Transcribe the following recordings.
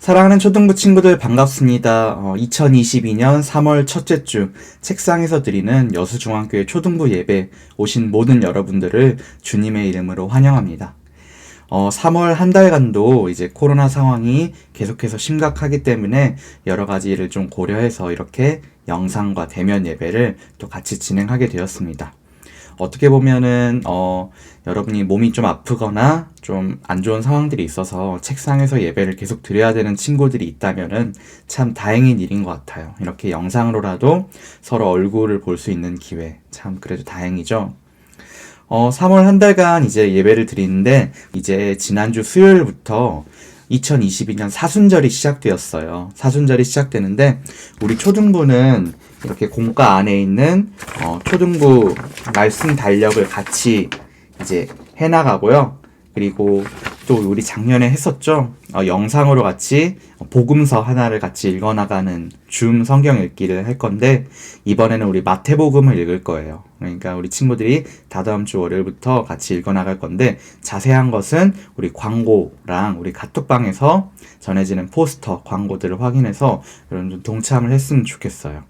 사랑하는 초등부 친구들 반갑습니다. 2022년 3월 첫째 주 책상에서 드리는 여수중앙교회 초등부 예배 오신 모든 여러분들을 주님의 이름으로 환영합니다. 3월 한 달간도 이제 코로나 상황이 계속해서 심각하기 때문에 여러 가지를 좀 고려해서 이렇게 영상과 대면 예배를 또 같이 진행하게 되었습니다. 어떻게 보면은 여러분이 몸이 좀 아프거나 좀 안 좋은 상황들이 있어서 책상에서 예배를 계속 드려야 되는 친구들이 있다면은 참 다행인 일인 것 같아요. 이렇게 영상으로라도 서로 얼굴을 볼 수 있는 기회, 참 그래도 다행이죠. 3월 한 달간 이제 예배를 드리는데 이제 지난주 수요일부터 2022년 사순절이 시작되었어요. 사순절이 시작되는데 우리 초등부는 이렇게 공과 안에 있는 초등부 말씀 달력을 같이 이제 해나가고요. 그리고 또 우리 작년에 했었죠. 영상으로 같이 복음서 하나를 같이 읽어나가는 줌 성경 읽기를 할 건데 이번에는 우리 마태복음을 읽을 거예요. 그러니까 우리 친구들이 다다음 주 월요일부터 같이 읽어나갈 건데 자세한 것은 우리 광고랑 우리 카톡방에서 전해지는 포스터 광고들을 확인해서 여러분 동참을 했으면 좋겠어요.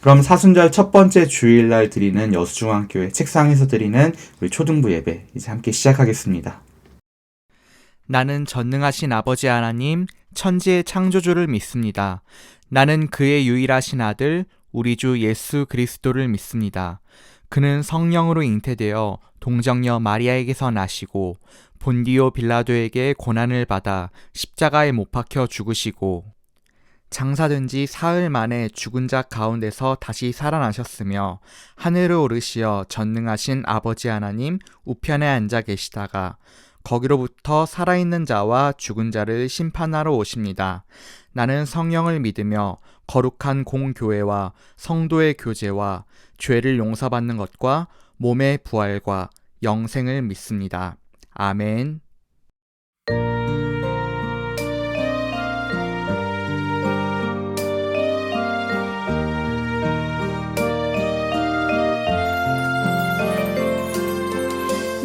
그럼 사순절 첫 번째 주일날 드리는 여수중앙교회 책상에서 드리는 우리 초등부 예배 이제 함께 시작하겠습니다. 나는 전능하신 아버지 하나님, 천지의 창조주를 믿습니다. 나는 그의 유일하신 아들, 우리 주 예수 그리스도를 믿습니다. 그는 성령으로 잉태되어 동정녀 마리아에게서 나시고 본디오 빌라도에게 고난을 받아 십자가에 못 박혀 죽으시고 장사된 지 사흘 만에 죽은 자 가운데서 다시 살아나셨으며 하늘을 오르시어 전능하신 아버지 하나님 우편에 앉아 계시다가 거기로부터 살아있는 자와 죽은 자를 심판하러 오십니다. 나는 성령을 믿으며 거룩한 공교회와 성도의 교제와 죄를 용서받는 것과 몸의 부활과 영생을 믿습니다. 아멘.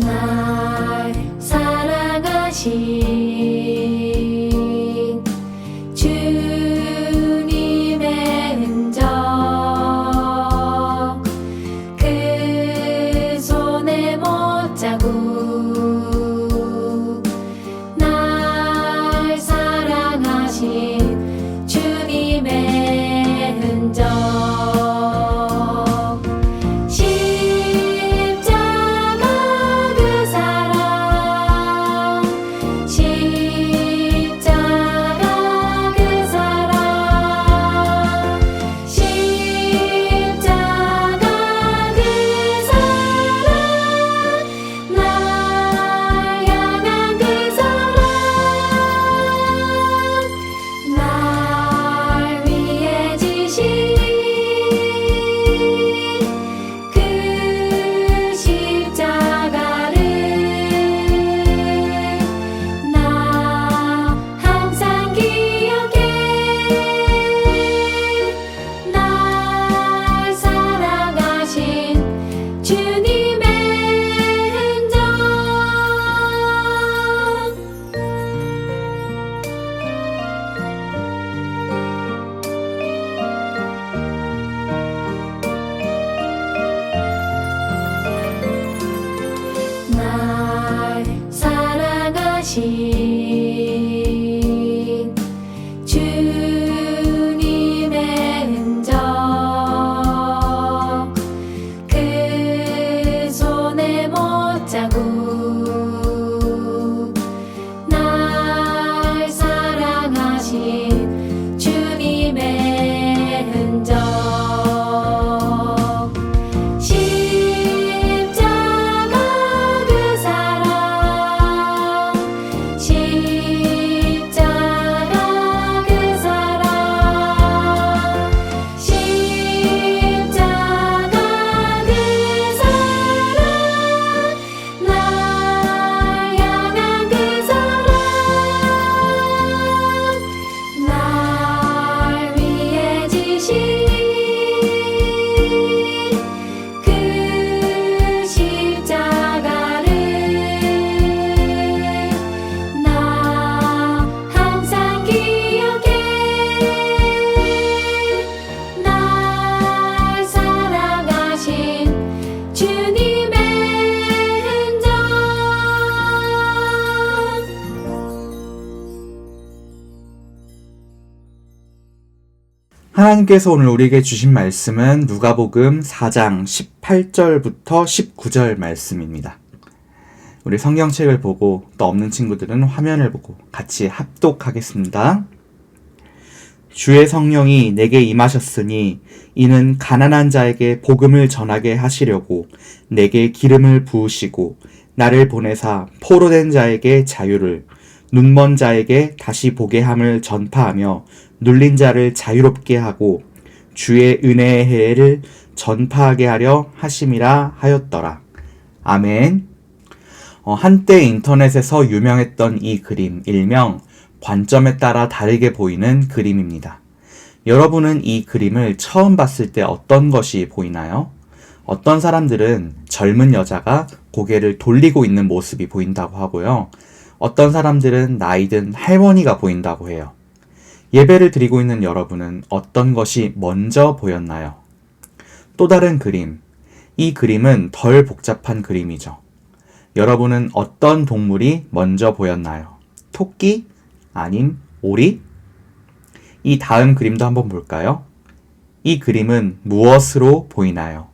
날 사랑하신 주님의 흔적 그 손의 못자국 하나님께서 오늘 우리에게 주신 말씀은 누가복음 4장 18절부터 19절 말씀입니다. 우리 성경책을 보고 또 없는 친구들은 화면을 보고 같이 합독하겠습니다. 주의 성령이 내게 임하셨으니 이는 가난한 자에게 복음을 전하게 하시려고 내게 기름을 부으시고 나를 보내사 포로된 자에게 자유를, 눈먼 자에게 다시 보게 함을 전파하며 눌린 자를 자유롭게 하고 주의 은혜의 해를 전파하게 하려 하심이라 하였더라. 아멘. 한때 인터넷에서 유명했던 이 그림, 일명 관점에 따라 다르게 보이는 그림입니다. 여러분은 이 그림을 처음 봤을 때 어떤 것이 보이나요? 어떤 사람들은 젊은 여자가 고개를 돌리고 있는 모습이 보인다고 하고요. 어떤 사람들은 나이든 할머니가 보인다고 해요. 예배를 드리고 있는 여러분은 어떤 것이 먼저 보였나요? 또 다른 그림, 이 그림은 덜 복잡한 그림이죠. 여러분은 어떤 동물이 먼저 보였나요? 토끼? 아님 오리? 이 다음 그림도 한번 볼까요? 이 그림은 무엇으로 보이나요?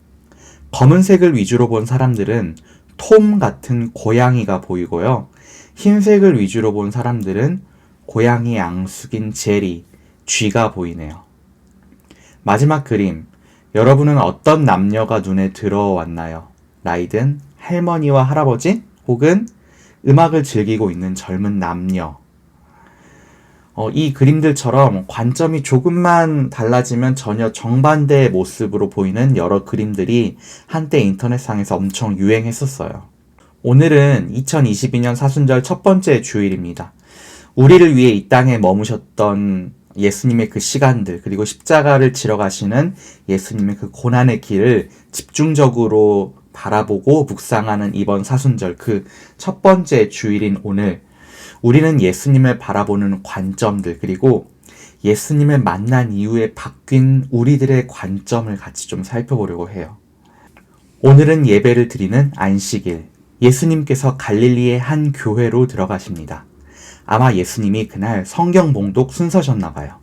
검은색을 위주로 본 사람들은 톰 같은 고양이가 보이고요. 흰색을 위주로 본 사람들은 고양이 앙숙인 제리, 쥐가 보이네요. 마지막 그림, 여러분은 어떤 남녀가 눈에 들어왔나요? 나이든 할머니와 할아버지 혹은 음악을 즐기고 있는 젊은 남녀. 이 그림들처럼 관점이 조금만 달라지면 전혀 정반대의 모습으로 보이는 여러 그림들이 한때 인터넷상에서 엄청 유행했었어요. 오늘은 2022년 사순절 첫 번째 주일입니다. 우리를 위해 이 땅에 머무셨던 예수님의 그 시간들, 그리고 십자가를 지러 가시는 예수님의 그 고난의 길을 집중적으로 바라보고 묵상하는 이번 사순절 그 첫 번째 주일인 오늘, 우리는 예수님을 바라보는 관점들, 그리고 예수님을 만난 이후에 바뀐 우리들의 관점을 같이 좀 살펴보려고 해요. 오늘은 예배를 드리는 안식일, 예수님께서 갈릴리의 한 교회로 들어가십니다. 아마 예수님이 그날 성경 봉독 순서셨나 봐요.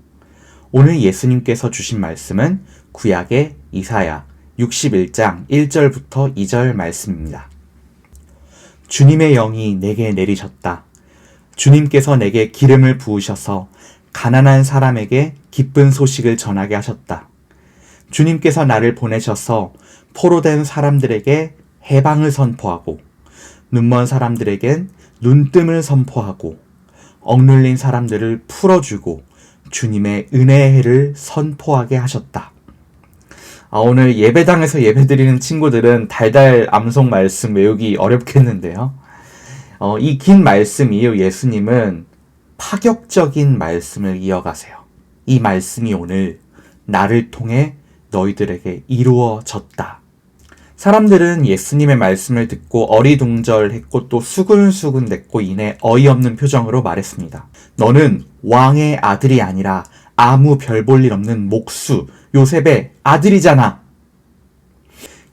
오늘 예수님께서 주신 말씀은 구약의 이사야 61장 1절부터 2절 말씀입니다. 주님의 영이 내게 내리셨다. 주님께서 내게 기름을 부으셔서 가난한 사람에게 기쁜 소식을 전하게 하셨다. 주님께서 나를 보내셔서 포로된 사람들에게 해방을 선포하고 눈먼 사람들에겐 눈뜸을 선포하고 억눌린 사람들을 풀어주고 주님의 은혜의 해를 선포하게 하셨다. 오늘 예배당에서 예배드리는 친구들은 달달 암송 말씀 외우기 어렵겠는데요. 이 긴 말씀 이후 예수님은 파격적인 말씀을 이어가세요. 이 말씀이 오늘 나를 통해 너희들에게 이루어졌다. 사람들은 예수님의 말씀을 듣고 어리둥절했고 또 수근수근댔고 이내 어이없는 표정으로 말했습니다. 너는 왕의 아들이 아니라 아무 별 볼 일 없는 목수 요셉의 아들이잖아.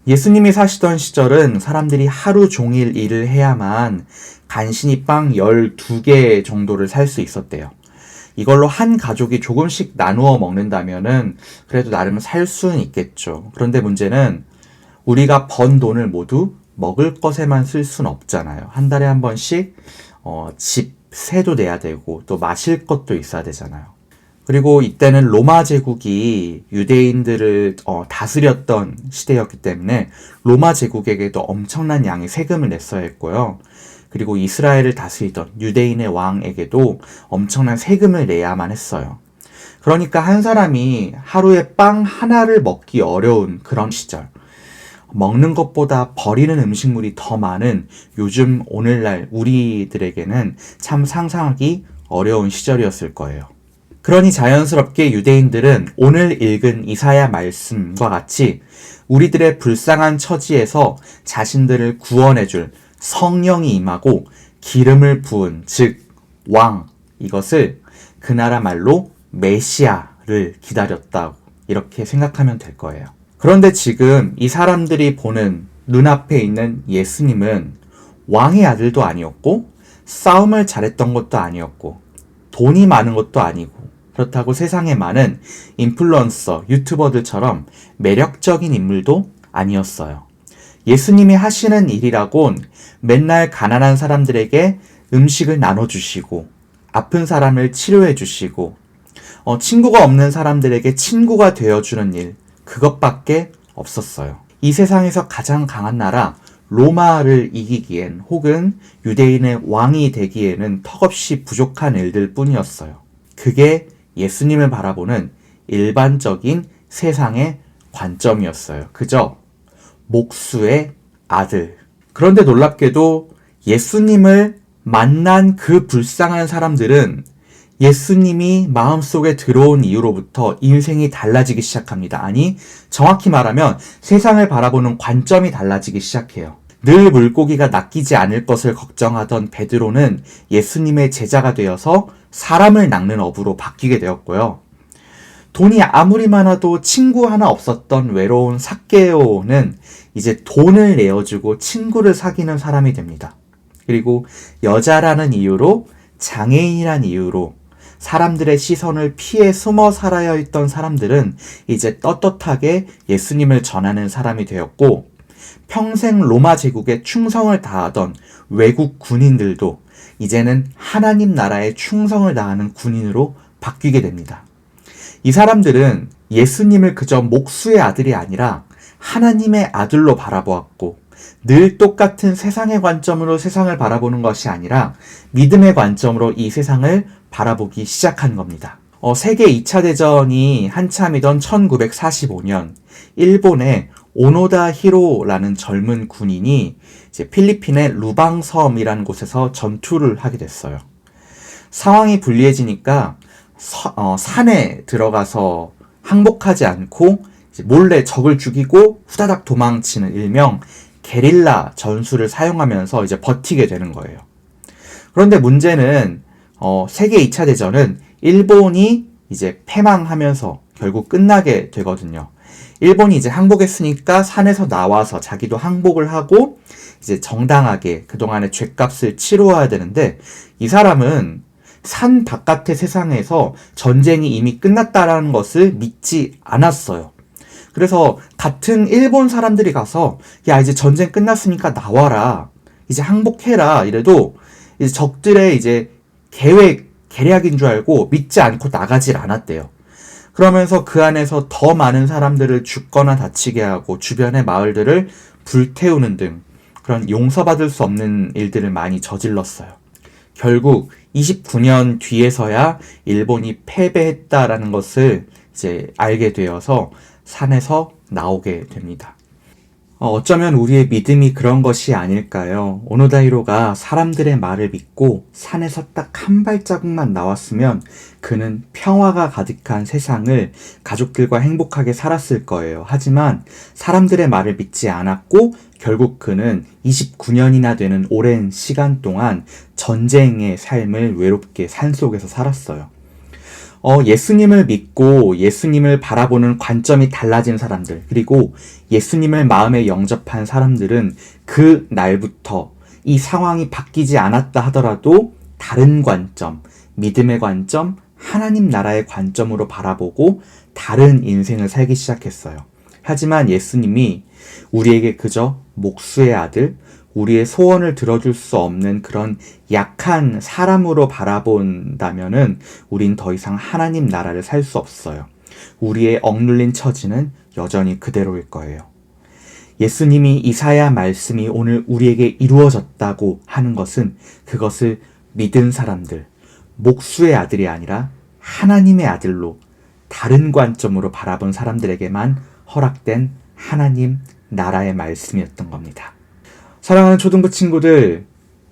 예수님이 사시던 시절은 사람들이 하루 종일 일을 해야만 간신히 빵 12개 정도를 살 수 있었대요. 이걸로 한 가족이 조금씩 나누어 먹는다면은 그래도 나름 살 수는 있겠죠. 그런데 문제는 우리가 번 돈을 모두 먹을 것에만 쓸 수는 없잖아요. 한 달에 한 번씩 집세도 내야 되고 또 마실 것도 있어야 되잖아요. 그리고 이때는 로마 제국이 유대인들을 다스렸던 시대였기 때문에 로마 제국에게도 엄청난 양의 세금을 냈어야 했고요. 그리고 이스라엘을 다스리던 유대인의 왕에게도 엄청난 세금을 내야만 했어요. 그러니까 한 사람이 하루에 빵 하나를 먹기 어려운 그런 시절, 먹는 것보다 버리는 음식물이 더 많은 요즘 오늘날 우리들에게는 참 상상하기 어려운 시절이었을 거예요. 그러니 자연스럽게 유대인들은 오늘 읽은 이사야 말씀과 같이 우리들의 불쌍한 처지에서 자신들을 구원해줄 성령이 임하고 기름을 부은, 즉 왕, 이것을 그 나라 말로 메시아를 기다렸다고 이렇게 생각하면 될 거예요. 그런데 지금 이 사람들이 보는 눈앞에 있는 예수님은 왕의 아들도 아니었고 싸움을 잘했던 것도 아니었고 돈이 많은 것도 아니고 그렇다고 세상에 많은 인플루언서, 유튜버들처럼 매력적인 인물도 아니었어요. 예수님이 하시는 일이라곤 맨날 가난한 사람들에게 음식을 나눠주시고, 아픈 사람을 치료해주시고, 친구가 없는 사람들에게 친구가 되어주는 일, 그것밖에 없었어요. 이 세상에서 가장 강한 나라, 로마를 이기기엔 혹은 유대인의 왕이 되기에는 턱없이 부족한 일들 뿐이었어요. 그게 예수님을 바라보는 일반적인 세상의 관점이었어요. 그저 목수의 아들. 그런데 놀랍게도 예수님을 만난 그 불쌍한 사람들은 예수님이 마음속에 들어온 이후로부터 인생이 달라지기 시작합니다. 아니, 정확히 말하면 세상을 바라보는 관점이 달라지기 시작해요. 늘 물고기가 낚이지 않을 것을 걱정하던 베드로는 예수님의 제자가 되어서 사람을 낚는 어부로 바뀌게 되었고요. 돈이 아무리 많아도 친구 하나 없었던 외로운 삭개오는 이제 돈을 내어주고 친구를 사귀는 사람이 됩니다. 그리고 여자라는 이유로, 장애인이라는 이유로 사람들의 시선을 피해 숨어 살아야 했던 사람들은 이제 떳떳하게 예수님을 전하는 사람이 되었고, 평생 로마 제국에 충성을 다하던 외국 군인들도 이제는 하나님 나라에 충성을 다하는 군인으로 바뀌게 됩니다. 이 사람들은 예수님을 그저 목수의 아들이 아니라 하나님의 아들로 바라보았고, 늘 똑같은 세상의 관점으로 세상을 바라보는 것이 아니라 믿음의 관점으로 이 세상을 바라보기 시작한 겁니다. 세계 2차 대전이 한참이던 1945년, 일본의 오노다 히로라는 젊은 군인이 이제 필리핀의 루방섬이라는 곳에서 전투를 하게 됐어요. 상황이 불리해지니까 산에 들어가서 항복하지 않고 이제 몰래 적을 죽이고 후다닥 도망치는 일명 게릴라 전술을 사용하면서 이제 버티게 되는 거예요. 그런데 문제는 세계 2차 대전은 일본이 이제 패망하면서 결국 끝나게 되거든요. 일본이 이제 항복했으니까 산에서 나와서 자기도 항복을 하고 이제 정당하게 그동안의 죗값을 치러야 되는데, 이 사람은 산 바깥의 세상에서 전쟁이 이미 끝났다라는 것을 믿지 않았어요. 그래서 같은 일본 사람들이 가서 야, 이제 전쟁 끝났으니까 나와라, 이제 항복해라 이래도 이제 적들의 이제 계략인 줄 알고 믿지 않고 나가질 않았대요. 그러면서 그 안에서 더 많은 사람들을 죽거나 다치게 하고 주변의 마을들을 불태우는 등 그런 용서받을 수 없는 일들을 많이 저질렀어요. 결국 29년 뒤에서야 일본이 패배했다라는 것을 이제 알게 되어서 산에서 나오게 됩니다. 어쩌면 우리의 믿음이 그런 것이 아닐까요? 오노다이로가 사람들의 말을 믿고 산에서 딱 한 발자국만 나왔으면 그는 평화가 가득한 세상을 가족들과 행복하게 살았을 거예요. 하지만 사람들의 말을 믿지 않았고 결국 그는 29년이나 되는 오랜 시간 동안 전쟁의 삶을 외롭게 산속에서 살았어요. 예수님을 믿고 예수님을 바라보는 관점이 달라진 사람들, 그리고 예수님을 마음에 영접한 사람들은 그 날부터 이 상황이 바뀌지 않았다 하더라도 다른 관점, 믿음의 관점, 하나님 나라의 관점으로 바라보고 다른 인생을 살기 시작했어요. 하지만 예수님이 우리에게 그저 목수의 아들, 우리의 소원을 들어줄 수 없는 그런 약한 사람으로 바라본다면은 우린 더 이상 하나님 나라를 살 수 없어요. 우리의 억눌린 처지는 여전히 그대로일 거예요. 예수님이 이사야 말씀이 오늘 우리에게 이루어졌다고 하는 것은 그것을 믿은 사람들, 목수의 아들이 아니라 하나님의 아들로 다른 관점으로 바라본 사람들에게만 허락된 하나님 나라의 말씀이었던 겁니다. 사랑하는 초등부 친구들,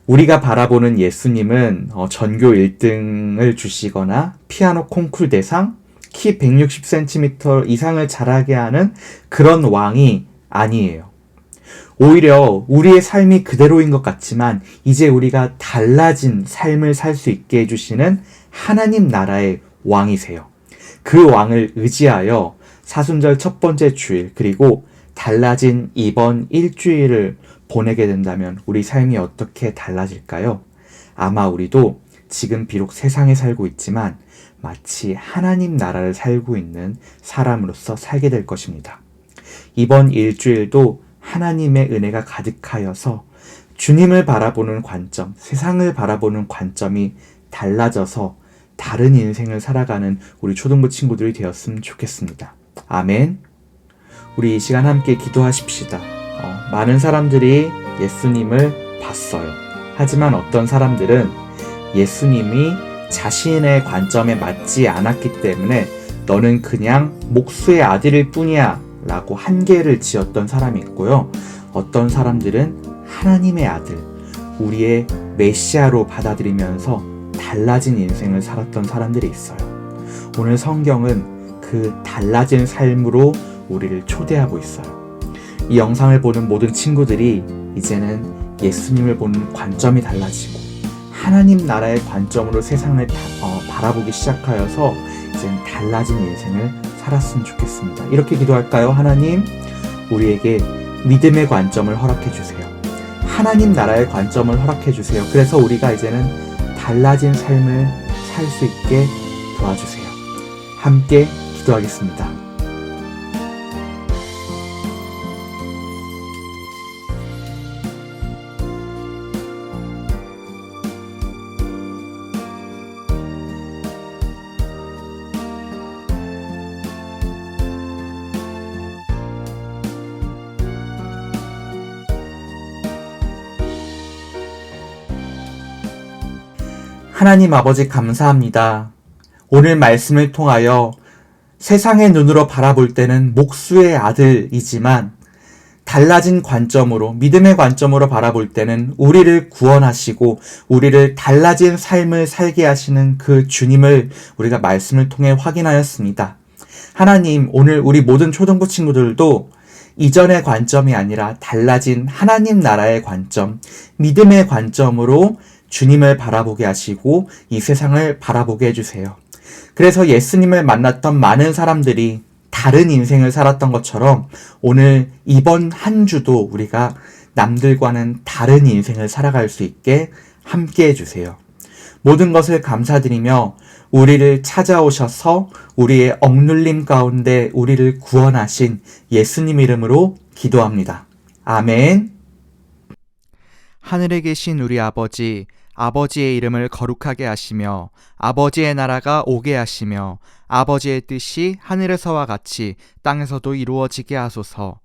우리가 바라보는 예수님은 전교 1등을 주시거나 피아노 콩쿨 대상, 키 160cm 이상을 자라게 하는 그런 왕이 아니에요. 오히려 우리의 삶이 그대로인 것 같지만 이제 우리가 달라진 삶을 살 수 있게 해주시는 하나님 나라의 왕이세요. 그 왕을 의지하여 사순절 첫 번째 주일, 그리고 달라진 이번 일주일을 보내게 된다면 우리 삶이 어떻게 달라질까요? 아마 우리도 지금 비록 세상에 살고 있지만 마치 하나님 나라를 살고 있는 사람으로서 살게 될 것입니다. 이번 일주일도 하나님의 은혜가 가득하여서 주님을 바라보는 관점, 세상을 바라보는 관점이 달라져서 다른 인생을 살아가는 우리 초등부 친구들이 되었으면 좋겠습니다. 아멘. 우리 이 시간 함께 기도하십시다. 많은 사람들이 예수님을 봤어요. 하지만 어떤 사람들은 예수님이 자신의 관점에 맞지 않았기 때문에 너는 그냥 목수의 아들일 뿐이야 라고 한계를 지었던 사람이 있고요. 어떤 사람들은 하나님의 아들, 우리의 메시아로 받아들이면서 달라진 인생을 살았던 사람들이 있어요. 오늘 성경은 그 달라진 삶으로 우리를 초대하고 있어요. 이 영상을 보는 모든 친구들이 이제는 예수님을 보는 관점이 달라지고 하나님 나라의 관점으로 세상을 바라보기 시작하여서 이제는 달라진 인생을 살았으면 좋겠습니다. 이렇게 기도할까요? 하나님, 우리에게 믿음의 관점을 허락해 주세요. 하나님 나라의 관점을 허락해 주세요. 그래서 우리가 이제는 달라진 삶을 살 수 있게 도와주세요. 함께 기도하겠습니다. 하나님 아버지 감사합니다. 오늘 말씀을 통하여 세상의 눈으로 바라볼 때는 목수의 아들이지만 달라진 관점으로, 믿음의 관점으로 바라볼 때는 우리를 구원하시고 우리를 달라진 삶을 살게 하시는 그 주님을 우리가 말씀을 통해 확인하였습니다. 하나님, 오늘 우리 모든 초등부 친구들도 이전의 관점이 아니라 달라진 하나님 나라의 관점, 믿음의 관점으로 주님을 바라보게 하시고 이 세상을 바라보게 해주세요. 그래서 예수님을 만났던 많은 사람들이 다른 인생을 살았던 것처럼 오늘 이번 한 주도 우리가 남들과는 다른 인생을 살아갈 수 있게 함께 해주세요. 모든 것을 감사드리며 우리를 찾아오셔서 우리의 억눌림 가운데 우리를 구원하신 예수님 이름으로 기도합니다. 아멘. 하늘에 계신 우리 아버지, 아버지의 이름을 거룩하게 하시며 아버지의 나라가 오게 하시며 아버지의 뜻이 하늘에서와 같이 땅에서도 이루어지게 하소서.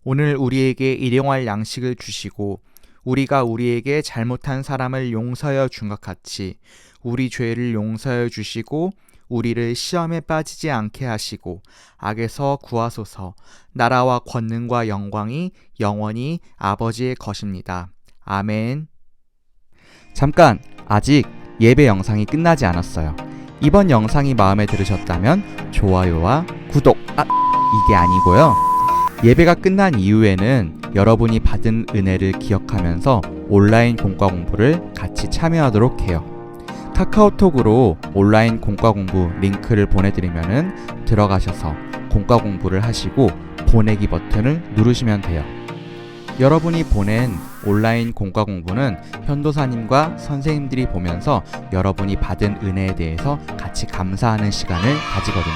오늘 우리에게 일용할 양식을 주시고 우리가 우리에게 잘못한 사람을 용서하여 준 것 같이 우리 죄를 용서하여 주시고 우리를 시험에 빠지지 않게 하시고 악에서 구하소서. 나라와 권능과 영광이 영원히 아버지의 것입니다. 아멘. 잠깐, 아직 예배 영상이 끝나지 않았어요. 이번 영상이 마음에 들으셨다면 좋아요와 구독, 이게 아니고요. 예배가 끝난 이후에는 여러분이 받은 은혜를 기억하면서 온라인 공과 공부를 같이 참여하도록 해요. 카카오톡으로 온라인 공과 공부 링크를 보내드리면은 들어가셔서 공과 공부를 하시고 보내기 버튼을 누르시면 돼요. 여러분이 보낸 온라인 공과 공부는 현도사님과 선생님들이 보면서 여러분이 받은 은혜에 대해서 같이 감사하는 시간을 가지거든요.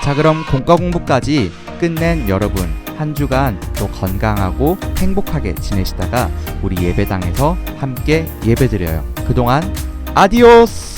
자, 그럼 공과 공부까지 끝낸 여러분, 한 주간 또 건강하고 행복하게 지내시다가 우리 예배당에서 함께 예배드려요. 그동안 아디오스!